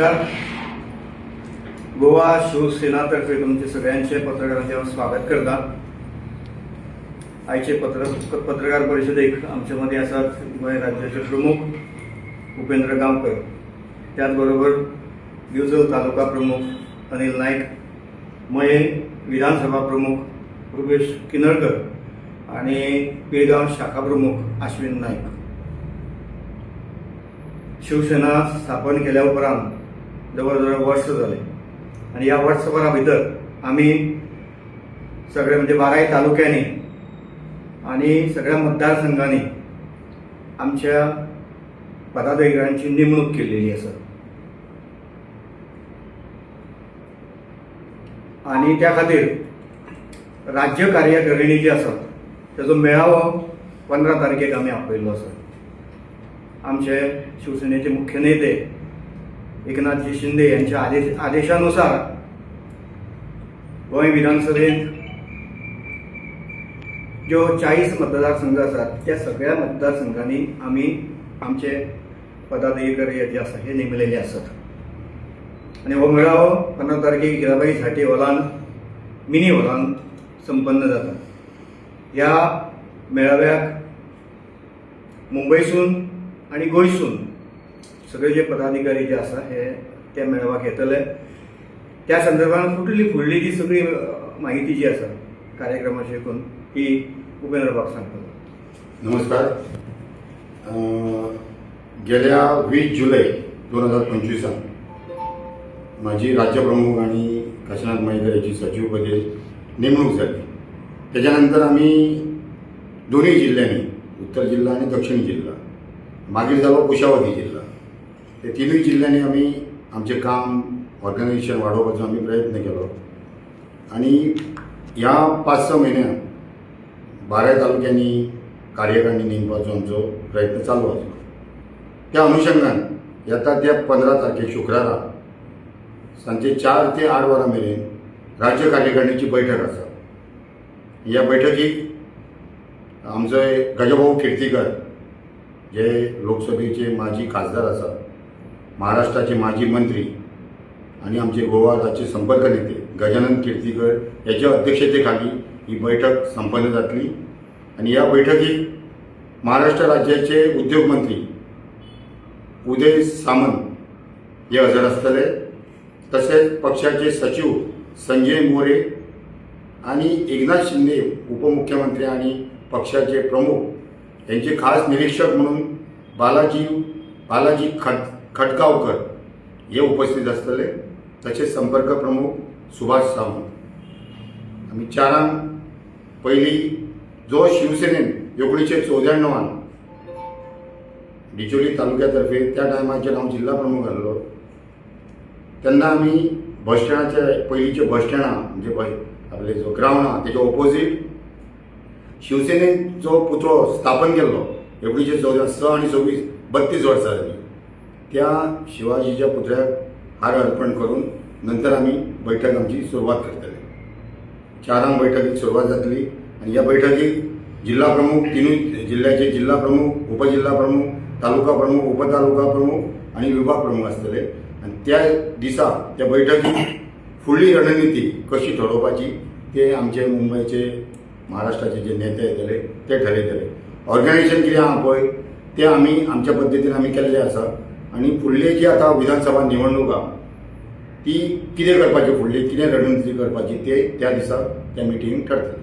नमस्कार. गोवा शिवसेनातर्फे तुमचे सगळ्यांचे पत्रकारांचे स्वागत करता. आयचे पत्रकार परिषदेक आमच्यामध्ये आसात गोंय राज्याचे प्रमुख उपेंद्र गांवकर, त्याचबरोबर दिवचल तालुका प्रमुख अनिल नाईक, मयें विधानसभा प्रमुख रुपेश किनळकर आणि पिळगांव शाखा प्रमुख अश्विन नाईक. शिवसेना स्थापन केल्या उपरांत जवळजवळ वर्ष झाले आणि या वर्षभरा भितर आम्ही सगळे म्हणजे 12 तालुक्यांनी आणि सगळ्या मतदारसंघांनी आमच्या पदाधिकाऱ्यांची नेमणूक केलेली आसा आणि त्या खातीर राज्य कार्यकारिणी जी आसा त्याचो मेळावो 15 तारखेक आमी आपयल्लो आसा. आमचे शिवसेनेचे मुख्य नेते एकनाथजी शिंदे यांच्या आदेशानुसार गोंय विधानसभेत जो 40 मतदारसंघ आसात त्या सगळ्या मतदारसंघांनी आम्ही आमचे पदाधिकारी जे आसा हे नेमलेले आसात आणि हो मेळावो 15 तारखेक हिराबाई झांटी हॉलान मिनी हॉलान संपन्न जाता. ह्या मेळाव्याक मुंबयसून आणि गोंयसून सगळे जे पदाधिकारी जे आसा हे त्या मेळाव्याक येतले. त्या संदर्भात फुडली जी सगळी माहिती जी आसा कार्यक्रमाची एकूण ही उपेंद्र बाब सांगतलो. नमस्कार. गेल्या 20 जुलै 2025 माझी राज्यप्रमुख आणि काशीनाथ मयेकर याची सचिवपदी नेमणूक झाली. त्याच्यानंतर आम्ही दोन्ही जिल्ह्यांनी, उत्तर जिल्हा आणि दक्षिण जिल्हा, मागील जालो कुशावती जिल्हा, हे तिनूय जिल्ह्यांनी आम्ही आमचे काम ऑर्गनायझेशन वाडोवपाचो आम्ही प्रयत्न केलो आणि ह्या 5-6 म्हयन्यांत 12 तालुक्यांनी कार्यकारिणी नेमपाचो आमचो प्रयत्न चालू आसा. त्या अनुषंगान येता त्या 15 तारखेक शुक्रारा सांजे 4 ते 8 वरां मेरेन राज्य कार्यकारिणीची बैठक आसा. ह्या बैठकीक आमचो गजभाऊ किर्तीकर जे लोकसभेचे माजी खासदार आसा, महाराष्ट्राचे माजी मंत्री आणि आमचे गोवा राज्य संपर्क नेते गजानन किर्तीकर याच्या अध्यक्षतेखाली ही बैठक संपन्न जातली आणि या बैठकीत महाराष्ट्र राज्याचे उद्योग मंत्री उदय सामंत हे हजर असतले. तसेच पक्षाचे सचिव संजय मोरे आणि एकनाथ शिंदे उपमुख्यमंत्री आणि पक्षाचे प्रमुख यांचे खास निरीक्षक म्हणून बालाजी खटगावकर हे उपस्थित असतले. तसेच संपर्क प्रमुख सुभाष सावंत. आम्ही चारांक पहिली जो शिवसेनेन 1994 डिचोली तालुक्यातर्फे त्या टायमाचेर हांव जिल्हा प्रमुख आसलो तेन्ना आमी बस स्टँडाचे पयलींचे बस स्टँडां म्हणजे आपले जो ग्रावंड आहा तेच्या ऑपोजीट शिवसेनेन जो पुतळो स्थापन केल्लो 1906 आणि 32 वर्सां जाली त्या शिवाजीच्या पुतळ्याक हार अर्पण करून नंतर आम्ही बैठक आमची सुरवात करतले. चारांक बैठकीक सुरवात जातली आणि या बैठकीक जिल्हा प्रमुख, तिनूय जिल्ह्याचे जिल्हा प्रमुख, उपजिल्हा प्रमुख, तालुका प्रमुख, उपतालुका प्रमुख आणि विभाग प्रमुख असतले आणि त्या दिसा त्या बैठकीत फुडली रणनीती कशी ठरोवपाची ते आमचे मुंबईचे महाराष्ट्राचे जे नेते येतले ते ठरयतले. ऑर्गनायझेशन कितें आहा पळय ते आमी आमच्या पद्दतीन आमी केल्ले आसा आणि फुडली जी आतां विधानसभा निवडणूक आहा ती कितें करपाची, फुडली कितें रणनीती करपाची ते त्या दिसा त्या मिटिंगेक ठरतले.